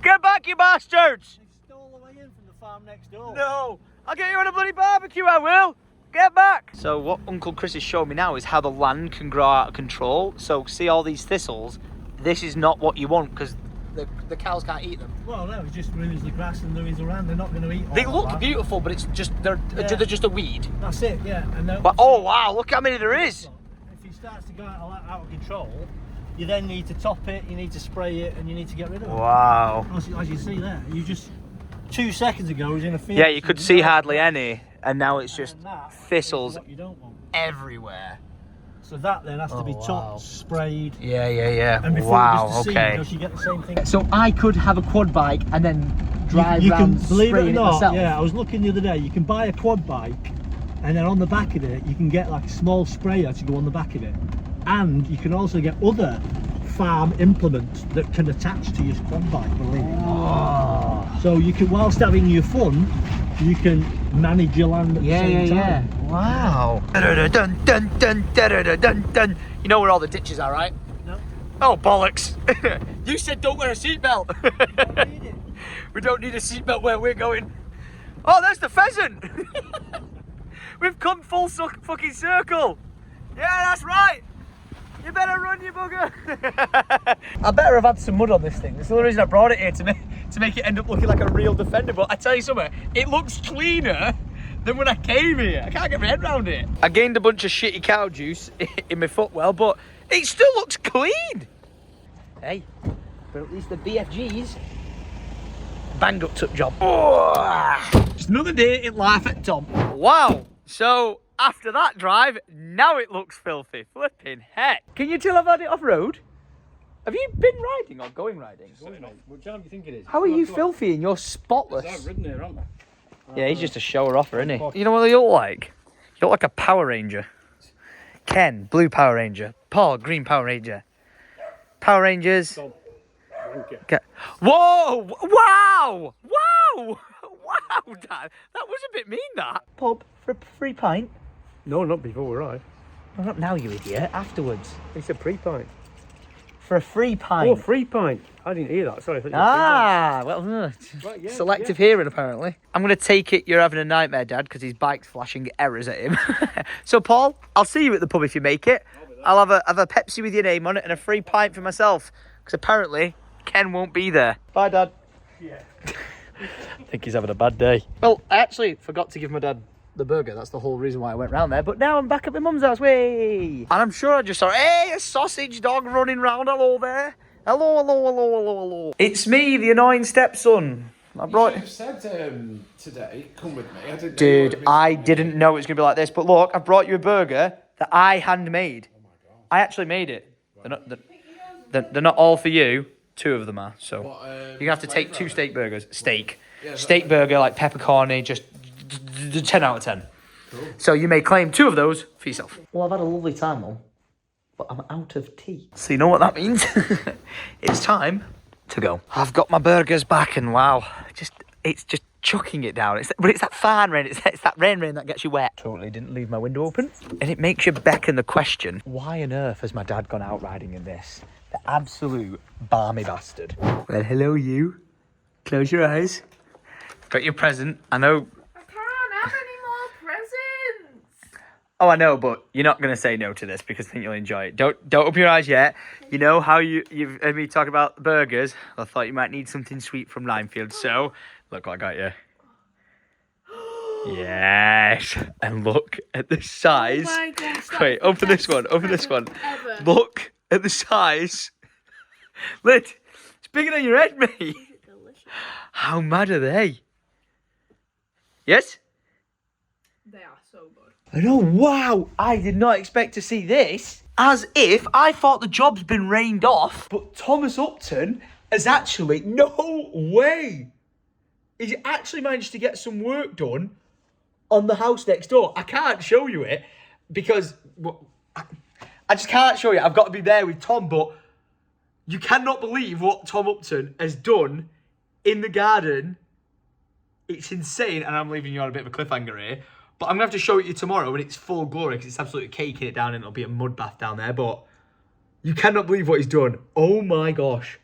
Get back, you bastards!
They stole their way in from the farm next door.
No, I'll get you on a bloody barbecue, I will. Get back. So what Uncle Chris is showing me now is how the land can grow out of control. So see all these thistles? This is not what you want because the cows can't eat them.
Well, no, it's just ruins the grass and ruins around. They're not going to eat all
They
of
look
that.
beautiful, but it's just they're just a weed.
That's it, yeah. And then,
But oh wow, look how many there is.
if it starts to go out of control, you then need to top it, you need to spray it, and you need to get rid of it.
Wow.
As you see there, you just 2 seconds ago it was in a field.
Yeah, you could see hardly any, and now it's just
And that is
thistles
what you don't want.
everywhere.
So that then has to be
wow.
topped, sprayed,
Yeah.
and before
Wow.
it goes to seed,
Okay.
because you get the same thing.
So I could have a quad bike and then drive
You can,
around
believe it or
spraying
not,
myself.
yeah, I was looking the other day, you can buy a quad bike, and then on the back of it, you can get like a small sprayer to go on the back of it. And you can also get other farm implements that can attach to your quad bike, believe it.
Oh.
So you can, whilst having your fun, you can manage your land at the same time.
Wow. Dun, dun, dun, dun, dun, dun. You know where all the ditches are, right?
No.
Oh, bollocks. You said don't wear a seatbelt.
Don't need it.
We don't need a seatbelt where we're going. Oh, there's the pheasant. We've come full fucking circle. Yeah, that's right. You better run, you bugger. I better have had some mud on this thing. That's the only reason I brought it here, to make it end up looking like a real Defender. But I tell you something, it looks cleaner than when I came here. I can't get my head around it. I gained a bunch of shitty cow juice in my footwell, but it still looks clean. Hey, but at least the BFGs bang up took job. Just another day in life at Tom. Wow. So after that drive, now it looks filthy. Flipping heck. Can you tell I've had it off road? Have you been riding or going riding?
What job do you think it is?
How are you filthy and you're spotless?
I've ridden here, haven't I?
Yeah, he's just a shower offer, isn't he? You know what you look like? You look like a Power Ranger. Ken, blue Power Ranger. Paul, green Power Ranger. Power Rangers. Get. Whoa! Wow! Wow! Wow, Dad. That was a bit mean, that. Pub for a free pint.
No, not before we arrive.
Well, not now, you idiot. Afterwards.
It's a pre-pint.
For a free pint.
Oh, free pint. I didn't hear that. Sorry. I thought you were
Well,
Right, yeah,
selective hearing, apparently. I'm going to take it you're having a nightmare, Dad, because his bike's flashing errors at him. So, Paul, I'll see you at the pub if you make it. I'll have a Pepsi with your name on it and a free pint for myself, because apparently Ken won't be there. Bye, Dad.
Yeah.
I think he's having a bad day. Well, I actually forgot to give my dad the burger. That's the whole reason why I went round there. But now I'm back at my mum's house. Way! And I'm sure I just saw, hey, a sausage dog running round. Hello there. Hello, hello, hello, hello, hello. It's me, the annoying stepson. I brought.
You should have said today, come with me. I didn't
Dude, I didn't know it was going to be like this. But look, I brought you a burger that I handmade. Oh my God. I actually made it. They're not all for you. 2 of them are. So you're going to have to take 2 steak burgers. Steak. Yeah, steak burger, like peppercorny, just 10 out of 10. Cool. So you may claim 2 of those for yourself. Well, I've had a lovely time, Mum, but I'm out of tea. So you know what that means? It's time to go. I've got my burgers back, and wow, it's just chucking it down. But it's that fine rain. It's that rain that gets you wet. Totally didn't leave my window open, and it makes you beckon the question: why on earth has my dad gone out riding in this? The absolute balmy bastard. Well, hello, you. Close your eyes. Got your present. I know.
I can't have any more presents.
Oh, I know, but you're not going to say no to this because I think you'll enjoy it. Don't open your eyes yet. You know how you've heard me talk about burgers? I thought you might need something sweet from Lymefield, so look what I got you. Yes. And look at the size.
Oh my gosh,
Wait, open this one. Open this one.
Ever.
Look at the size. Lid, it's bigger than your head, mate.
Delicious.
How mad are they? Yes?
They are so good.
I know, wow, I did not expect to see this. As if I thought the job's been rained off, but Thomas Upton has actually, no way, he's actually managed to get some work done on the house next door. I can't show you it because I just can't show you. I've got to be there with Tom, but you cannot believe what Tom Upton has done in the garden. It's insane, and I'm leaving you on a bit of a cliffhanger here. But I'm going to have to show it you tomorrow when it's full glory, because it's absolutely caking it down and it'll be a mud bath down there. But you cannot believe what he's done. Oh my gosh.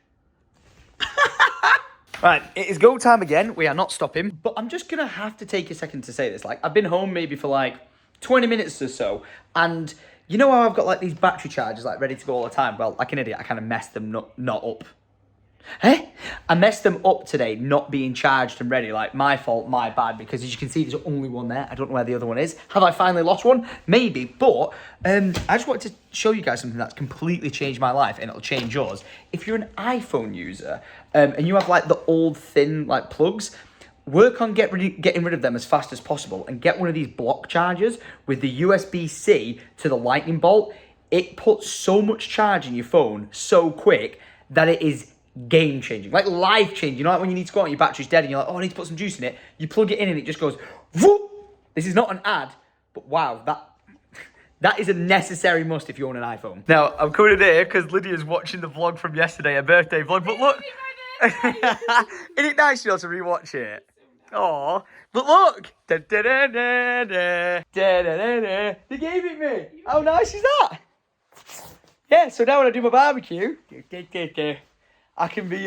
Right, it is go time again. We are not stopping. But I'm just going to have to take a second to say this. Like, I've been home maybe for like 20 minutes or so. And you know how I've got like these battery chargers like ready to go all the time? Well, like an idiot, I kind of messed them not up. Hey, I messed them up today, not being charged and ready. Like, my fault, my bad, because as you can see, there's only one there. I don't know where the other one is. Have I finally lost one? Maybe, but I just wanted to show you guys something that's completely changed my life, and it'll change yours. If you're an iPhone user, and you have, like, the old, thin, like, plugs, work on getting rid of them as fast as possible, and get one of these block chargers with the USB-C to the lightning bolt. It puts so much charge in your phone so quick that it is game changing, like life changing. You know, like when you need to go out and your battery's dead and you're like, oh, I need to put some juice in it. You plug it in and it just goes, whoop. This is not an ad, but wow, that is a necessary must if you own an iPhone. Now, I'm coming in here because Lydia's watching the vlog from yesterday, a birthday vlog, but look. Isn't it nice to be able to rewatch it? Aw, but look. Da, da, da, da, da, da, da, da. They gave it me. How nice is that? Yeah, so now when I do my barbecue, I can be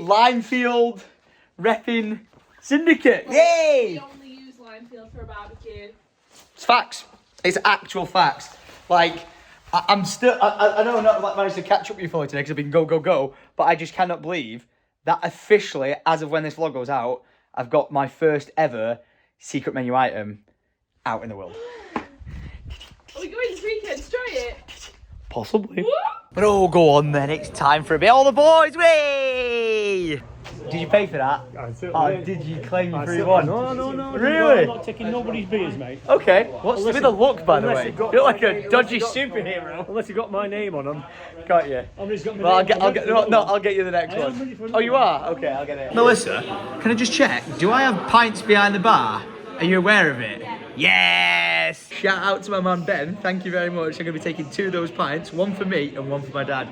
Lymefield repping Syndicate. Yay!
We only use Lymefield for a barbecue.
It's facts. It's actual facts. Like, I'm still, I know I'm not managed to catch up with you fully today because I've been go, but I just cannot believe that officially, as of when this vlog goes out, I've got my first ever secret menu item out in the world.
Are we going this weekend to try it?
Possibly. But oh, go on then, it's time for a bit. All the boys, way! Did you pay for that? Did you claim your free one?
No.
Really?
I'm not taking nobody's beers, mate.
Okay. What's with the look, by the
unless
way?
it got-
You're like a dodgy superhero.
Unless you got my name on them.
Got you.
I've got my
Well,
name.
I'll get you the next
I am ready for
one.
another
Oh, you are? Okay, I'll get it. Melissa, can I just check? Do I have pints behind the bar? Are you aware of it? Yes! Shout out to my man Ben, thank you very much. I'm gonna be taking 2 of those pints, 1 for me and 1 for my dad.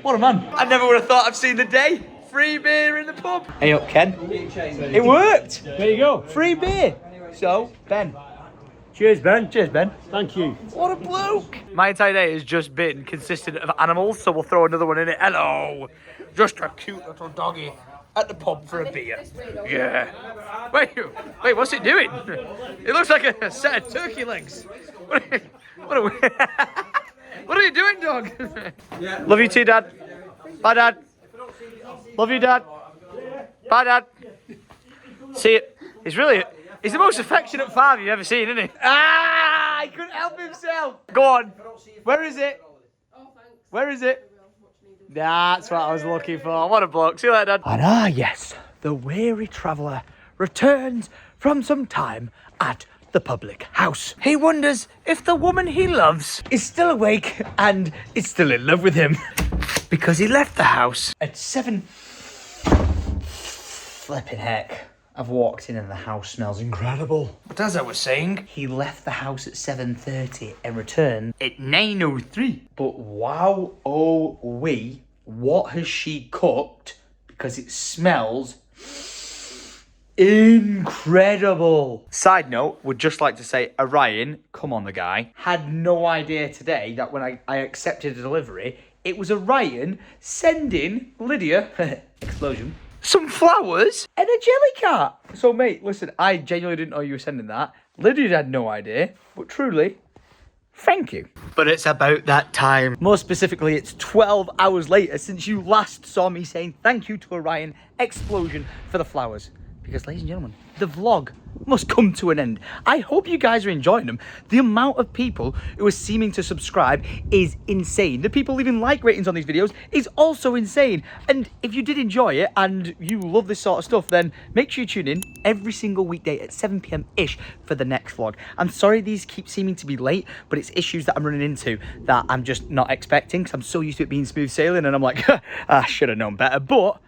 What a man. I never would have thought I've seen the day. Free beer in the pub. Hey up, Ken. It worked. There you go. Free beer. So, Ben. Cheers, Ben. Cheers, Ben.
Thank you.
What a bloke. My entire day has just been consistent of animals, so we'll throw another one in it. Hello. Just a cute little doggy at the pub for a beer. Yeah. Wait, what's it doing? It looks like a set of turkey legs. What are you doing, dog? Love you too, Dad. Bye, Dad. Love you, Dad. Bye, Dad. See it. He's the most affectionate father you've ever seen, isn't he? Ah, he couldn't help himself. Go on. Where is it? Where is it? That's what I was looking for. What a bloke. See you later, Dad. And yes, the weary traveller returns from some time at the public house. He wonders if the woman he loves is still awake and is still in love with him. Because he left the house at 7... Flipping heck. I've walked in and the house smells incredible. But as I was saying, he left the house at 7:30 and returned at 9:03. But wow, oh wee, what has she cooked? Because it smells incredible. Side note, would just like to say, Orion, come on the guy, had no idea today that when I accepted a delivery, it was Orion sending Lydia, explosion, some flowers and a jelly cart. So mate, listen, I genuinely didn't know you were sending that. Lydia had no idea, but truly, thank you. But it's about that time. More specifically, it's 12 hours later since you last saw me saying thank you to Orion Explosion for the flowers. Because ladies and gentlemen, the vlog must come to an end. I hope you guys are enjoying them. The amount of people who are seeming to subscribe is insane. The people leaving like ratings on these videos is also insane. And if you did enjoy it and you love this sort of stuff, then make sure you tune in every single weekday at 7 p.m-ish for the next vlog. I'm sorry these keep seeming to be late, but it's issues that I'm running into that I'm just not expecting because I'm so used to it being smooth sailing and I'm like, I should have known better. But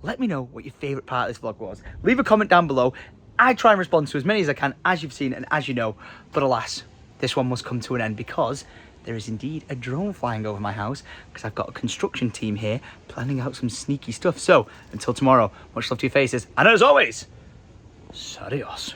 let me know what your favourite part of this vlog was. Leave a comment down below. I try and respond to as many as I can, as you've seen and as you know. But alas, this one must come to an end because there is indeed a drone flying over my house because I've got a construction team here planning out some sneaky stuff. So, until tomorrow, much love to your faces. And as always, adios.